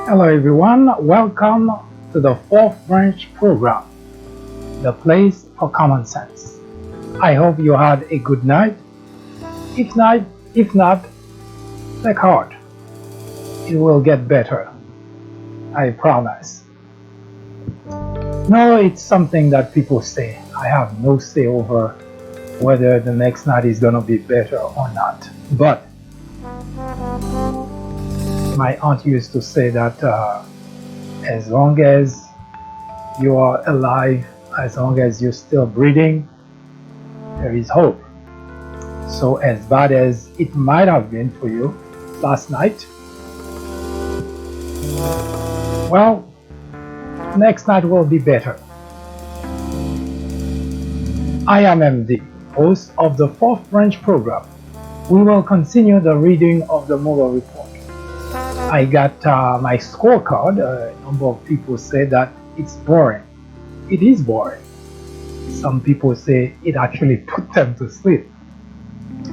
Hello everyone, welcome to the fourth branch program, the place for common sense. I hope you had a good night. If not, take heart. It will get better. I promise. No, it's something that people say. I have no say over whether the next night is gonna be better or not. But my aunt used to say that as long as you are alive, as long as you're still breathing, there is hope. So as bad as it might have been for you last night, well, next night will be better. I am MD, host of the fourth branch program. We will continue the reading of the Mueller report. I got my scorecard. A number of people say that it's boring. It is boring. Some people say it actually put them to sleep.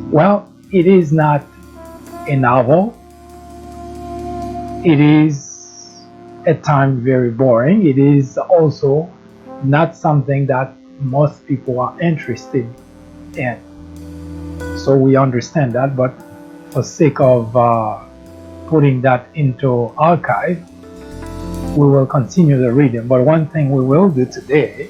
Well, it is not a novel. It is at times very boring. It is also not something that most people are interested in. So we understand that, but for sake of putting that into archive, we will continue the reading. But one thing we will do today,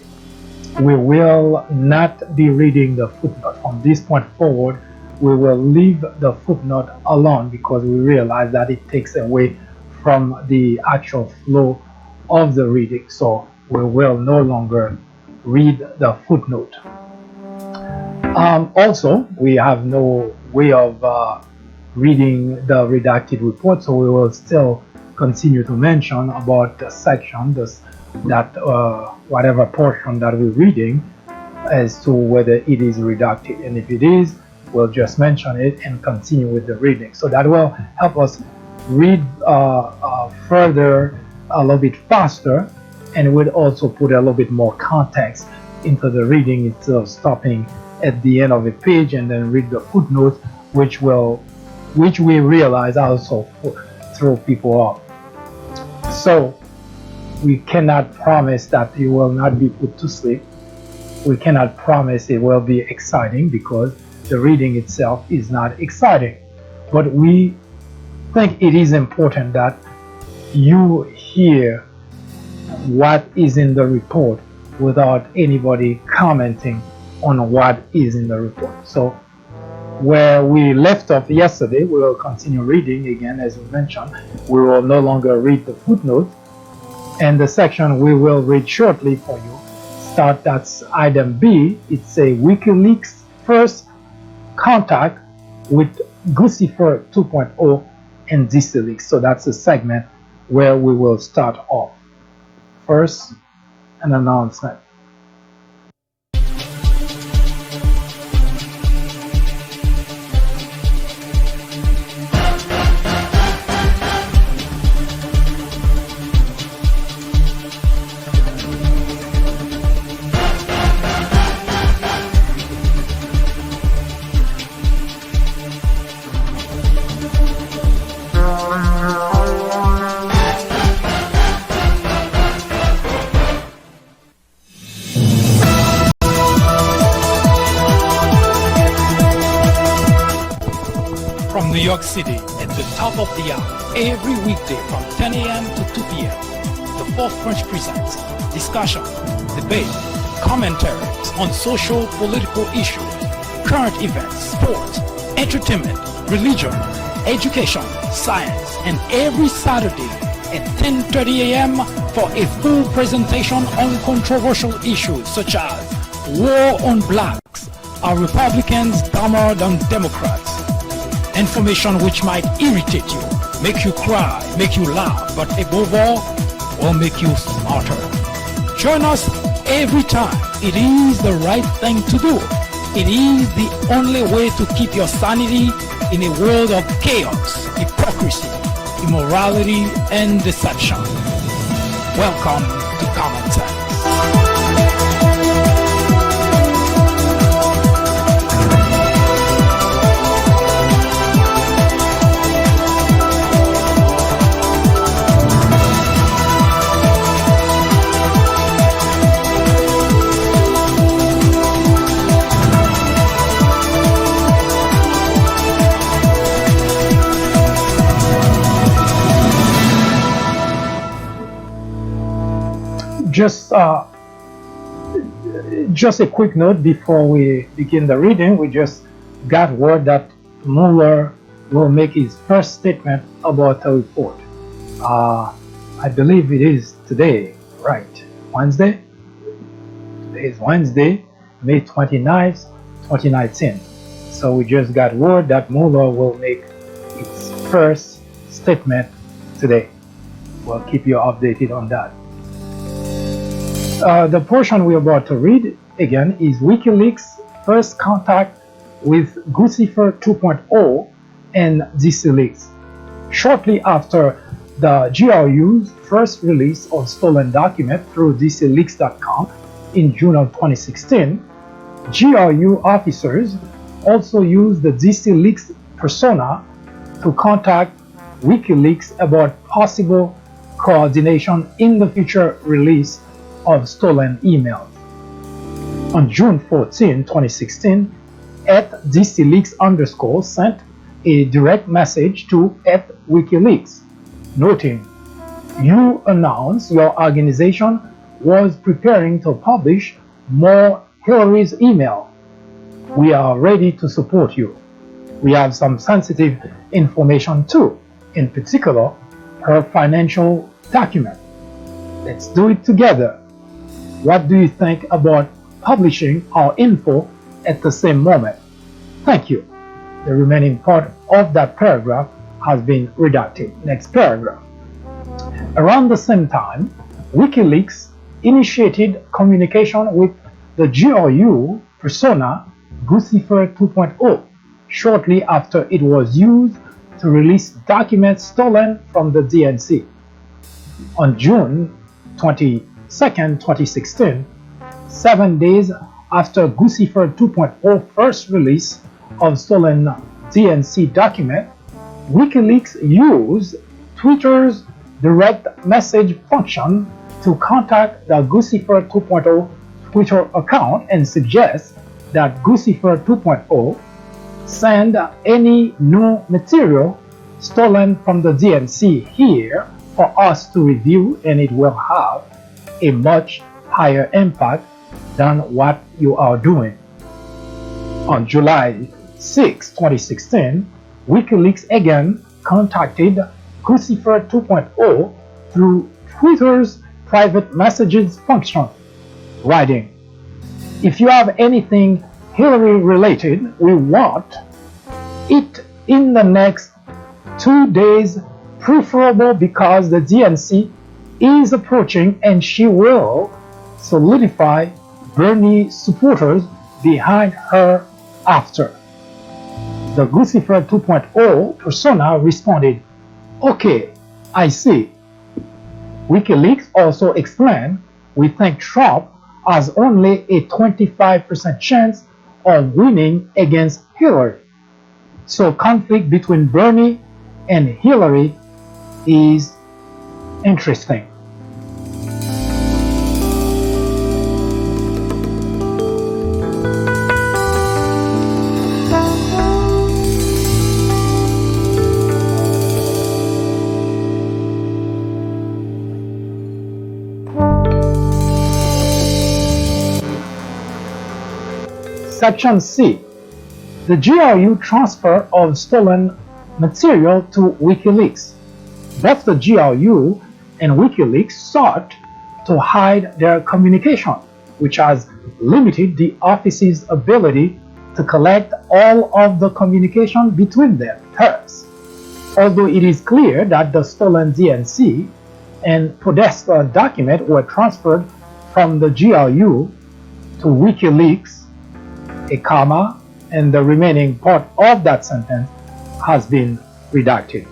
we will not be reading the footnote. From this point forward, we will leave the footnote alone because we realize that it takes away from the actual flow of the reading. So we will no longer read the footnote. Also, we have no way of reading the redacted report, so we will still continue to mention about the section, whatever portion that we're reading, as to whether it is redacted. And if it is, we'll just mention it and continue with the reading. So that will help us read further, a little bit faster, and we'll also put a little bit more context into the reading instead of stopping at the end of a page and then read the footnotes, which we realize also throw people off. So we cannot promise that you will not be put to sleep. We cannot promise it will be exciting because the reading itself is not exciting. But we think it is important that you hear what is in the report without anybody commenting on what is in the report. So where we left off yesterday, we will continue reading again. As we mentioned, we will no longer read the footnote, and the section we will read shortly for you that's item B. It's a WikiLeaks first contact with Guccifer 2.0 and DCLeaks. So that's a segment where we will start off. First, an announcement. New York City at the top of the hour, every weekday from 10 a.m. to 2 p.m. The Fourth Branch presents discussion, debate, commentaries on social, political issues, current events, sports, entertainment, religion, education, science, and every Saturday at 10:30 a.m. for a full presentation on controversial issues such as war on blacks, are Republicans dumber than Democrats? Information which might irritate you, make you cry, make you laugh, but above all, will make you smarter. Join us every time. It is the right thing to do. It is the only way to keep your sanity in a world of chaos, hypocrisy, immorality, and deception. Welcome to Common Sense. Just just a quick note before we begin the reading. We just got word that Mueller will make his first statement about the report. I believe it is today, right? Wednesday? Today is Wednesday, May 29th, 2019. So we just got word that Mueller will make its first statement today. We'll keep you updated on that. The portion we're about to read again is WikiLeaks' first contact with Guccifer 2.0 and DCLeaks. Shortly after the GRU's first release of stolen documents through DCLeaks.com in June of 2016, GRU officers also used the DCLeaks persona to contact WikiLeaks about possible coordination in the future release of stolen emails. On June 14, 2016, @DCLeaks_ sent a direct message to @WikiLeaks, noting, "You announced your organization was preparing to publish more Hillary's email. We are ready to support you. We have some sensitive information too, in particular, her financial document. Let's do it together. What do you think about publishing our info at the same moment? Thank you." The remaining part of that paragraph has been redacted. Next paragraph. Around the same time, WikiLeaks initiated communication with the GRU persona Guccifer 2.0 shortly after it was used to release documents stolen from the DNC. On June 22, 2016, 7 days after Guccifer 2.0 first release of stolen DNC document, WikiLeaks used Twitter's direct message function to contact the Guccifer 2.0 Twitter account and suggest that Guccifer 2.0 send any new material stolen from the DNC here for us to review, and it will have a much higher impact than what you are doing. On July 6, 2016, WikiLeaks again contacted Guccifer 2.0 through Twitter's private messages function, writing, "If you have anything Hillary related, we want it in the next 2 days, preferable because the DNC is approaching and she will solidify Bernie supporters behind her after." The Guccifer 2.0 persona responded, "Okay, I see." WikiLeaks also explained, "We think Trump has only a 25% chance of winning against Hillary. So conflict between Bernie and Hillary is interesting." Section C. The GRU transfer of stolen material to WikiLeaks. Both the GRU and WikiLeaks sought to hide their communication, which has limited the office's ability to collect all of the communication between them first. Although it is clear that the stolen DNC and Podesta document were transferred from the GRU to WikiLeaks, a comma and the remaining part of that sentence has been redacted.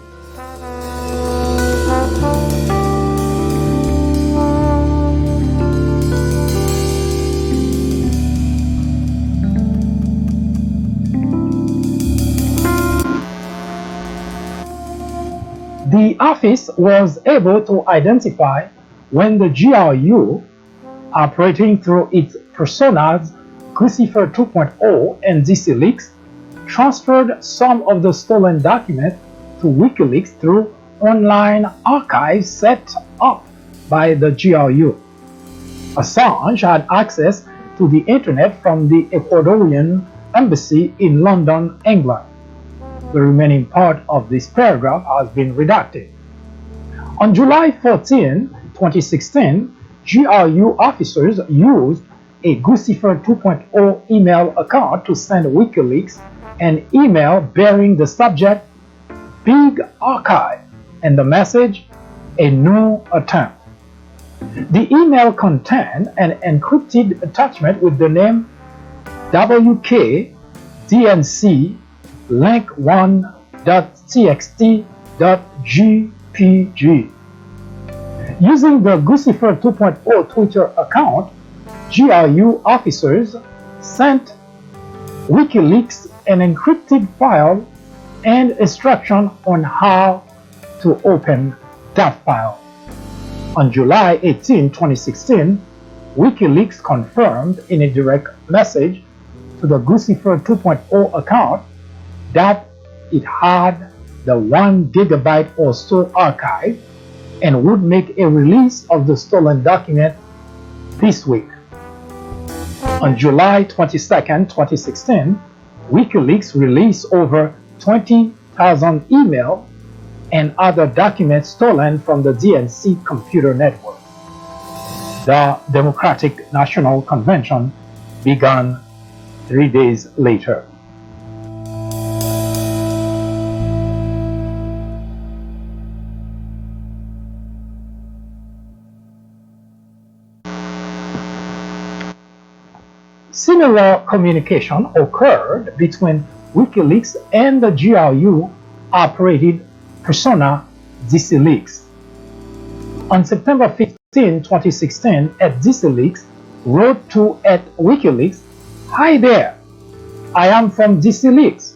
The office was able to identify when the GRU, operating through its personas Guccifer 2.0 and DCLeaks, transferred some of the stolen documents to WikiLeaks through online archives set up by the GRU. Assange had access to the internet from the Ecuadorian embassy in London, England. The remaining part of this paragraph has been redacted. On July 14, 2016, GRU officers used a Guccifer 2.0 email account to send WikiLeaks an email bearing the subject Big Archive and the message A New Attempt. The email contained an encrypted attachment with the name WKDNC link1.txt.gpg. Using the Guccifer 2.0 Twitter account, GRU officers sent WikiLeaks an encrypted file and instruction on how to open that file. On July 18, 2016, WikiLeaks confirmed in a direct message to the Guccifer 2.0 account that it had the 1 gigabyte or so archive and would make a release of the stolen document this week. On July 22, 2016, WikiLeaks released over 20,000 emails and other documents stolen from the DNC computer network. The Democratic National Convention began 3 days later. Similar communication occurred between WikiLeaks and the GRU operated persona DCLeaks. On September 15, 2016, DCLeaks wrote to @WikiLeaks, "Hi there, I am from DCLeaks.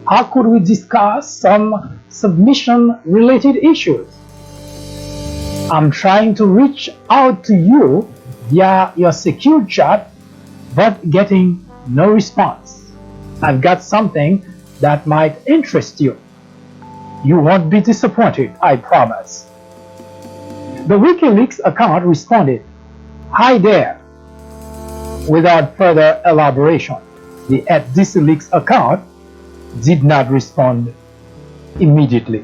How could we discuss some submission-related issues? I'm trying to reach out to you via your secure chat, but getting no response. I've got something that might interest you. You won't be disappointed, I promise." The WikiLeaks account responded, "Hi there," without further elaboration. The @DCLeaks account did not respond immediately.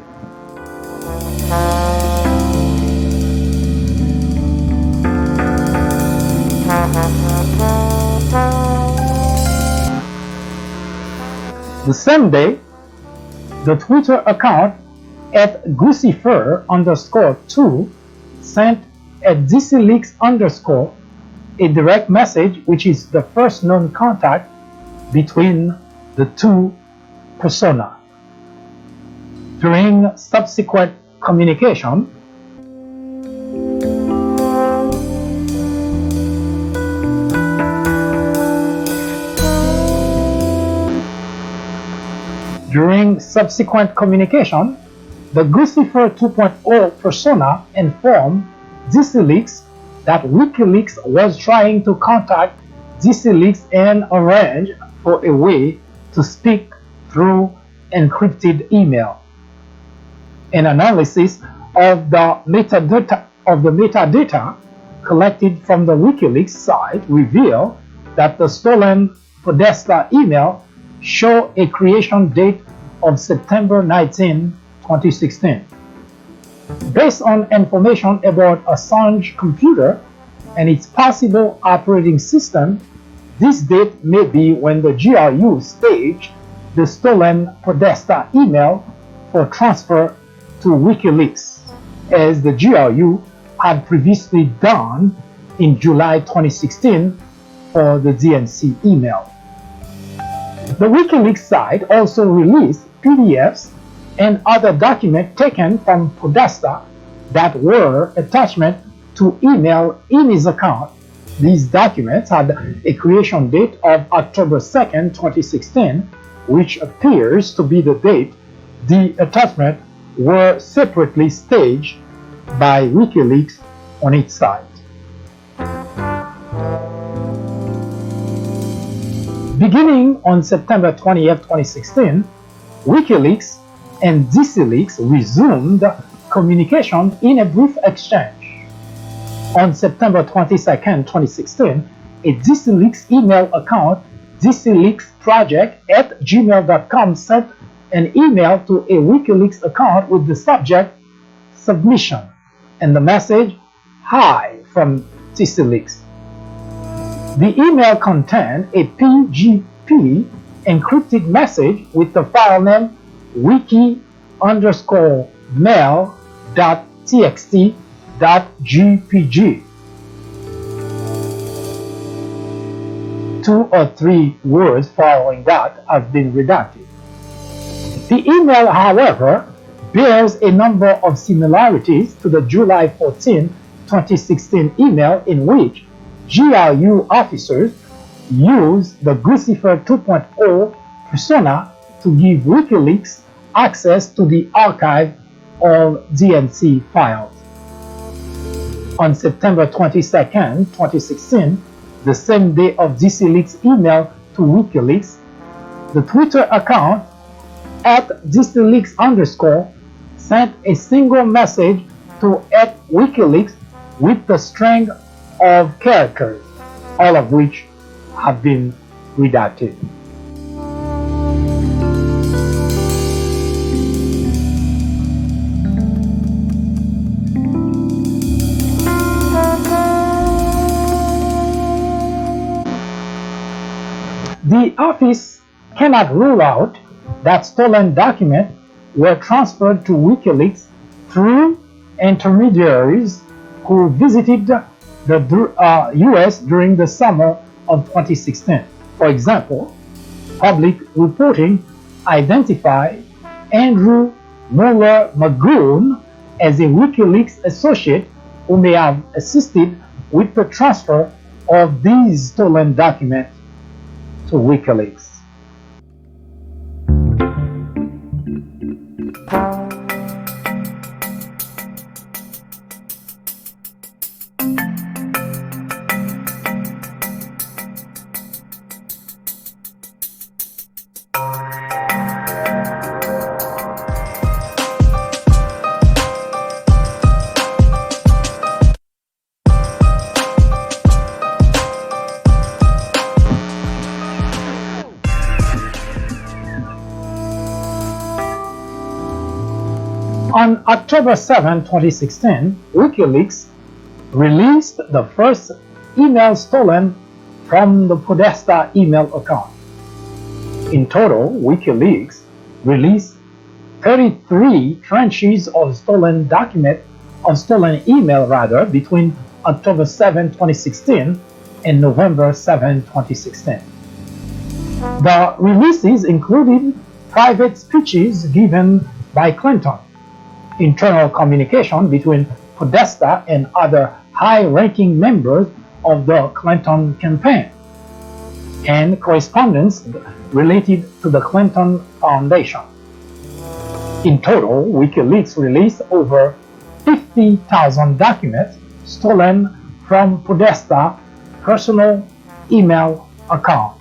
The same day, the Twitter account @Guccifer_2 sent @DCLeaks_ a direct message, which is the first known contact between the two persona. During subsequent communication, the Guccifer 2.0 persona informed DCLeaks that WikiLeaks was trying to contact DCLeaks and arrange for a way to speak through encrypted email. An analysis of the metadata collected from the WikiLeaks site revealed that the stolen Podesta email show a creation date of September 19, 2016. Based on information about Assange's computer and its possible operating system, this date may be when the GRU staged the stolen Podesta email for transfer to WikiLeaks, as the GRU had previously done in July 2016 for the DNC email. The WikiLeaks site also released PDFs and other documents taken from Podesta that were attachment to email in his account. These documents had a creation date of October 2nd, 2016, which appears to be the date the attachments were separately staged by WikiLeaks on its site. Beginning on September 20th, 2016, WikiLeaks and DCLeaks resumed communication in a brief exchange. On September 22nd, 2016, a DCLeaks email account, dcleaksproject@gmail.com, sent an email to a WikiLeaks account with the subject submission and the message, "Hi from DCLeaks." The email contained a PGP encrypted message with the file name wiki_mail.txt.gpg. 2 or 3 words following that have been redacted. The email, however, bears a number of similarities to the July 14, 2016 email in which GRU officers used the Lucifer 2.0 persona to give WikiLeaks access to the archive of DNC files. On September 22nd, 2016, the same day of DCLeaks' email to WikiLeaks, the Twitter account @DCLeaks_ sent a single message to @WikiLeaks with the string of characters, all of which have been redacted. The office cannot rule out that stolen documents were transferred to WikiLeaks through intermediaries who visited the US during the summer of 2016. For example, public reporting identified Andrew Mueller as a WikiLeaks associate who may have assisted with the transfer of these stolen documents to WikiLeaks. On October 7, 2016, WikiLeaks released the first email stolen from the Podesta email account. In total, WikiLeaks released 33 tranches of stolen email between October 7, 2016 and November 7, 2016. The releases included private speeches given by Clinton, internal communication between Podesta and other high-ranking members of the Clinton campaign, and correspondence related to the Clinton Foundation. In total, WikiLeaks released over 50,000 documents stolen from Podesta's personal email account.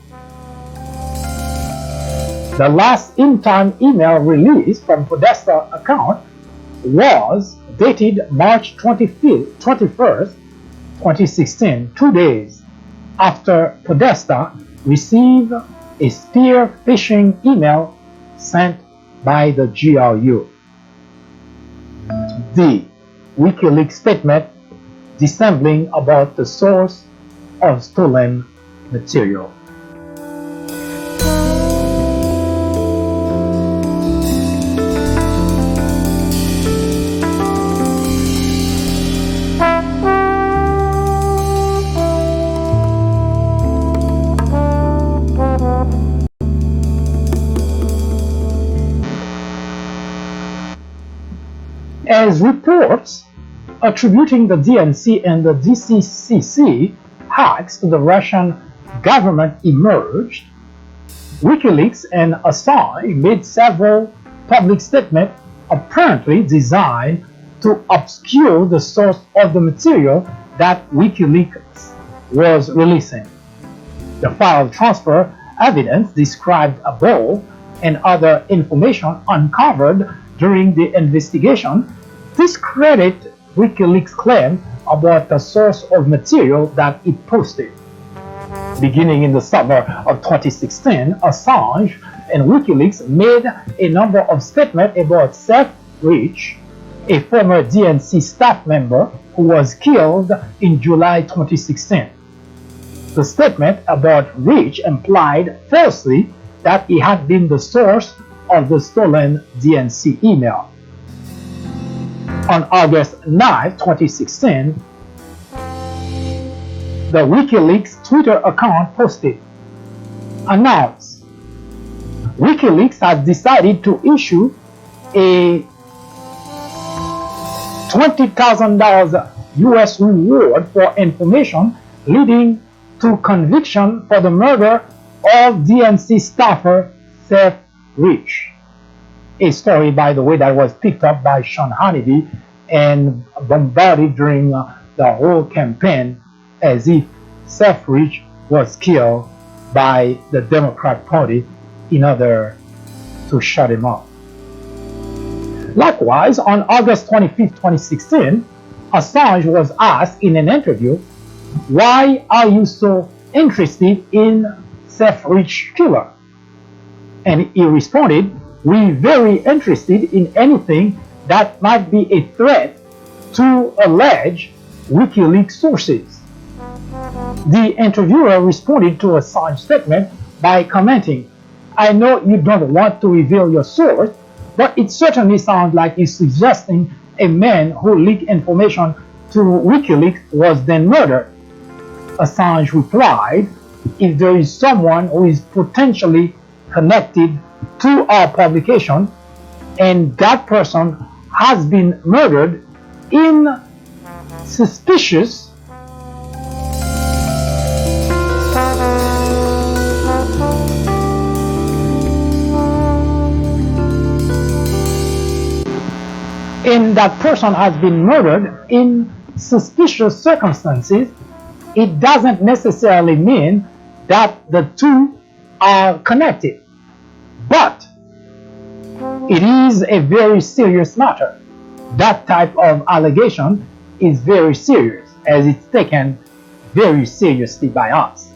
The last in-time email release from Podesta account was dated March 21st, 2016, 2 days after Podesta received a spear phishing email sent by the GRU. The WikiLeaks statement dissembling about the source of stolen material. As reports attributing the DNC and the DCCC hacks to the Russian government emerged, WikiLeaks and Assange made several public statements apparently designed to obscure the source of the material that WikiLeaks was releasing. The file transfer evidence described above and other information uncovered during the investigation discredit WikiLeaks' claim about the source of material that it posted. Beginning in the summer of 2016, Assange and WikiLeaks made a number of statements about Seth Rich, a former DNC staff member who was killed in July 2016. The statement about Rich implied falsely that he had been the source of the stolen DNC email. On August 9, 2016, the WikiLeaks Twitter account posted, announced, WikiLeaks has decided to issue a $20,000 US reward for information leading to conviction for the murder of DNC staffer Seth Rich. A story, by the way, that was picked up by Sean Hannity and bombarded during the whole campaign as if Seth Rich was killed by the Democrat Party in order to shut him up. Likewise, on August 25, 2016, Assange was asked in an interview, why are you so interested in Seth Rich killer? And he responded, we're very interested in anything that might be a threat to alleged WikiLeaks sources. The interviewer responded to Assange's statement by commenting, I know you don't want to reveal your source, but it certainly sounds like you're suggesting a man who leaked information to WikiLeaks was then murdered. Assange replied, if there is someone who is potentially connected to our publication and that person has been murdered in suspicious circumstances, it doesn't necessarily mean that the two are connected. But it is a very serious matter. That type of allegation is very serious, as it's taken very seriously by us.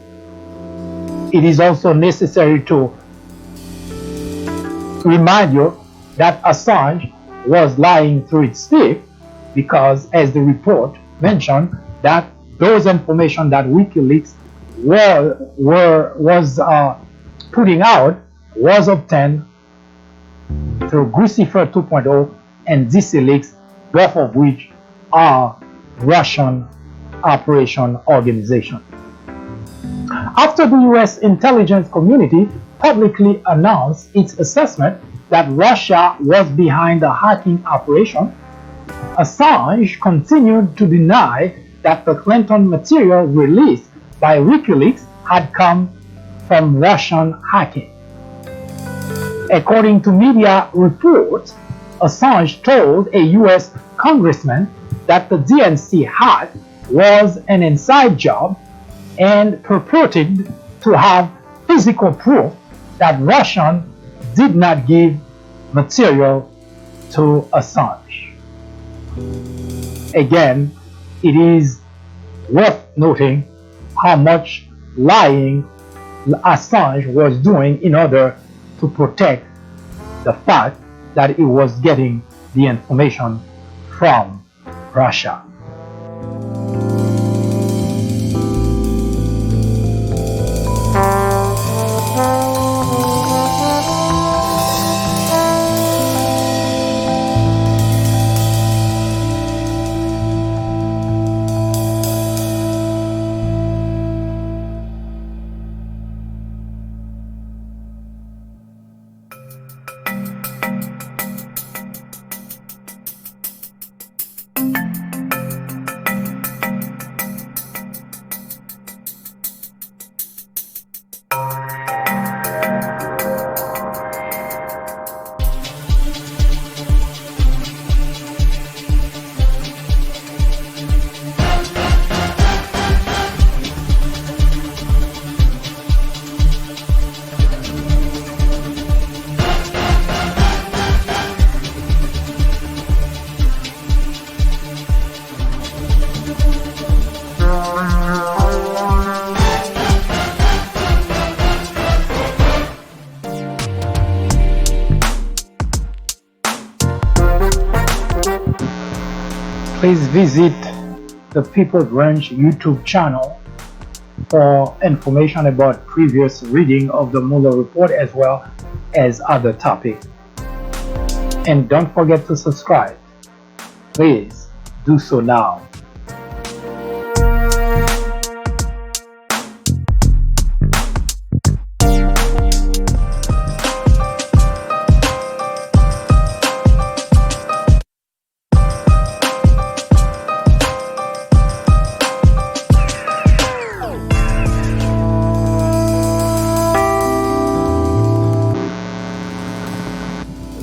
It is also necessary to remind you that Assange was lying through its teeth because, as the report mentioned, that those information that WikiLeaks was putting out was obtained through Guccifer 2.0 and DCLeaks, both of which are Russian operation organizations. After the US intelligence community publicly announced its assessment that Russia was behind the hacking operation, Assange continued to deny that the Clinton material released by WikiLeaks had come from Russian hacking. According to media reports, Assange told a US congressman that the DNC hack was an inside job and purported to have physical proof that Russia did not give material to Assange. Again, it is worth noting how much lying Assange was doing in order to protect the fact that he was getting the information from Russia. Please visit the People Branch YouTube channel for information about previous reading of the Mueller report as well as other topics. And don't forget to subscribe. Please do so now.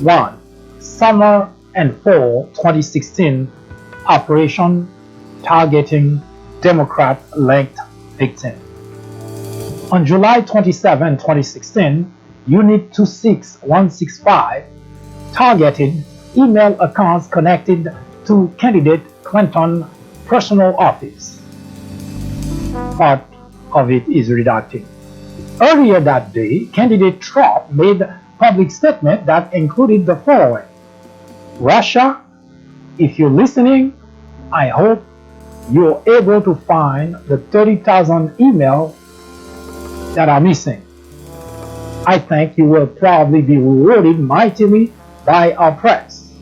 One, Summer and Fall 2016 Operation Targeting Democrat-Linked Victims. On July 27, 2016, Unit 26165 targeted email accounts connected to candidate Clinton's personal office. Part of it is redacted. Earlier that day, candidate Trump made a public statement that included the following: Russia, if you're listening, I hope you're able to find the 30,000 emails that are missing. I think you will probably be rewarded mightily by our press.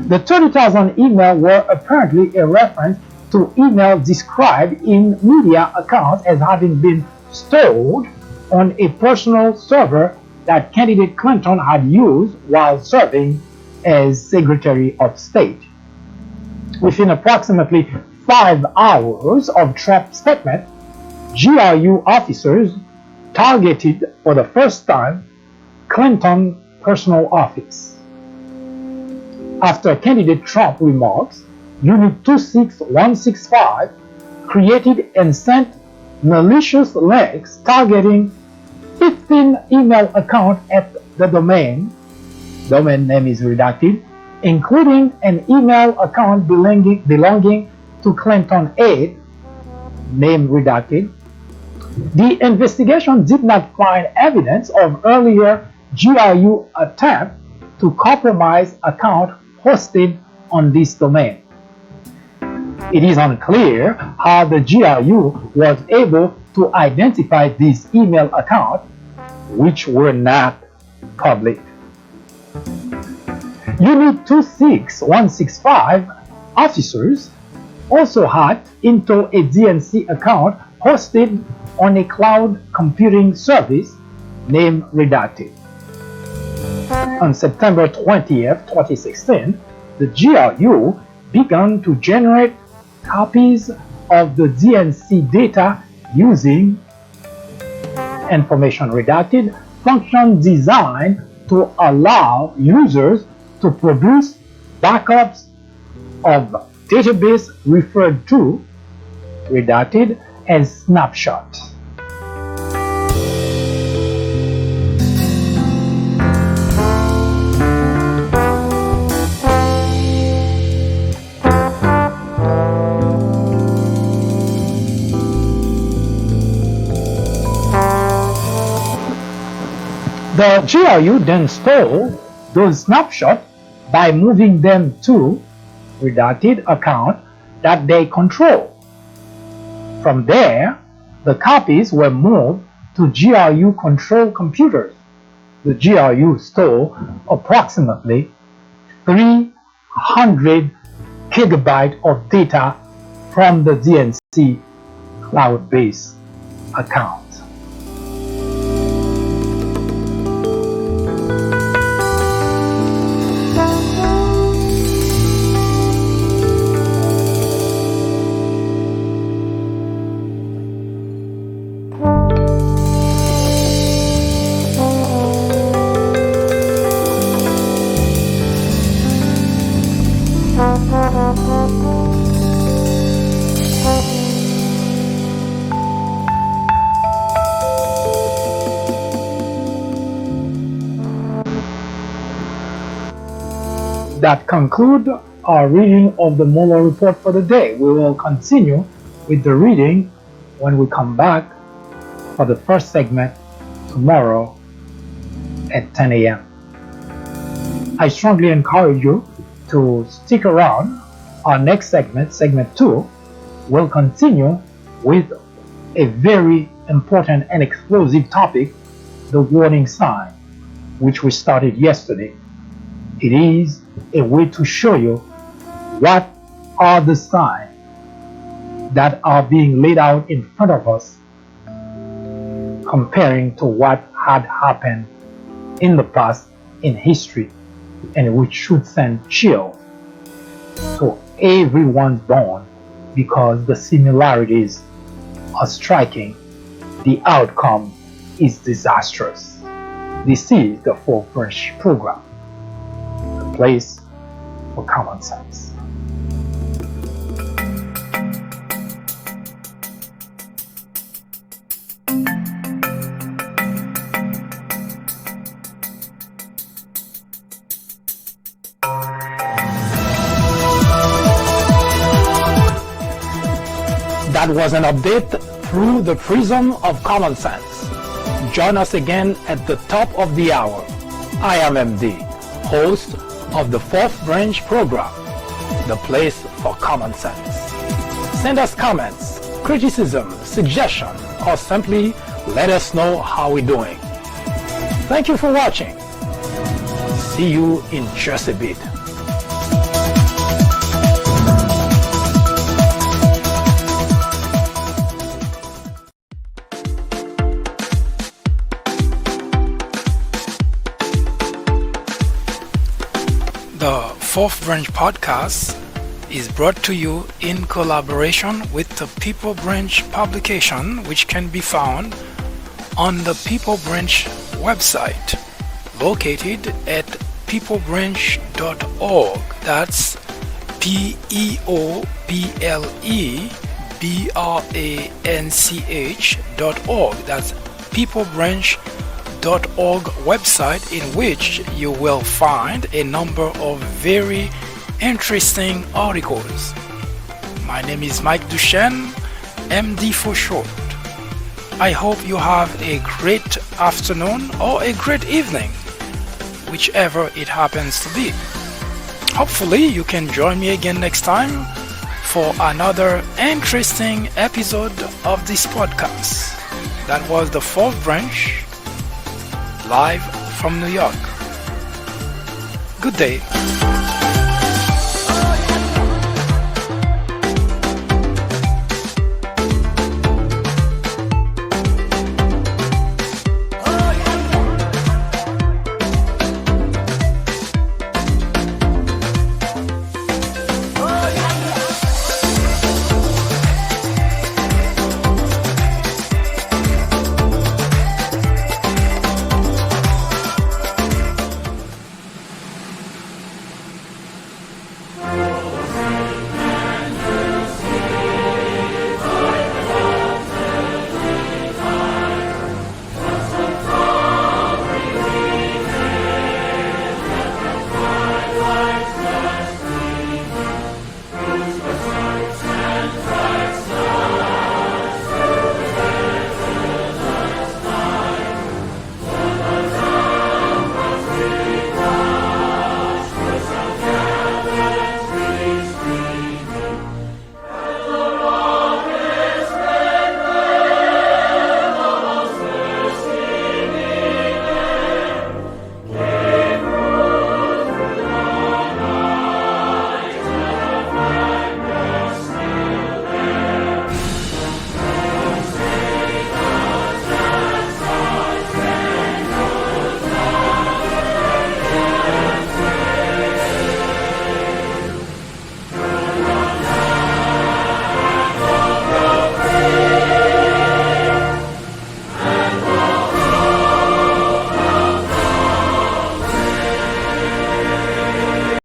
The 30,000 emails were apparently a reference to emails described in media accounts as having been stored on a personal server that candidate Clinton had used while serving as Secretary of State. Within approximately 5 hours of Trump's statement, GRU officers targeted for the first time Clinton's personal office. After candidate Trump remarks, Unit 26165 created and sent malicious links targeting 15 email accounts at the domain name is redacted, including an email account belonging to Clinton aide, name redacted. The investigation did not find evidence of earlier GRU attempt to compromise account hosted on this domain. It is unclear how the GRU was able to identify these email accounts, which were not public. Unit 26165 officers also hacked into a DNC account hosted on a cloud computing service named redacted. On September 20th, 2016, the GRU began to generate copies of the DNC data using information redacted function designed to allow users to produce backups of database referred to redacted as snapshots. The GRU then stole those snapshots by moving them to redacted account that they control. From there, the copies were moved to GRU control computers. The GRU stole approximately 300 gigabytes of data from the DNC cloud-based account. That concludes our reading of the Mueller report for the day. We will continue with the reading when we come back for the first segment tomorrow at 10 a.m. I strongly encourage you to stick around Our next segment, segment 2, will continue with a very important and explosive topic, the warning sign, which we started yesterday. It is a way to show you what are the signs that are being laid out in front of us comparing to what had happened in the past in history, and which should send chills to everyone's bone because the similarities are striking. The outcome is disastrous. This is the Fourth Branch program, the place for common sense. That was an update through the prism of common sense. Join us again at the top of the hour. I am MD, host of the Fourth Branch program, the place for common sense. Send us comments, criticism, suggestion, or simply let us know how we're doing. Thank you for watching. See you in just a bit. The Fourth Branch podcast is brought to you in collaboration with the People Branch publication, which can be found on the People Branch website, located at peoplebranch.org. That's peoplebranch.org. That's peoplebranch.org website, in which you will find a number of very interesting articles. My name is Mike Duchesne, MD for short. I hope you have a great afternoon or a great evening, whichever it happens to be. Hopefully you can join me again next time for another interesting episode of this podcast. That was the Fourth Branch, live from New York. Good day.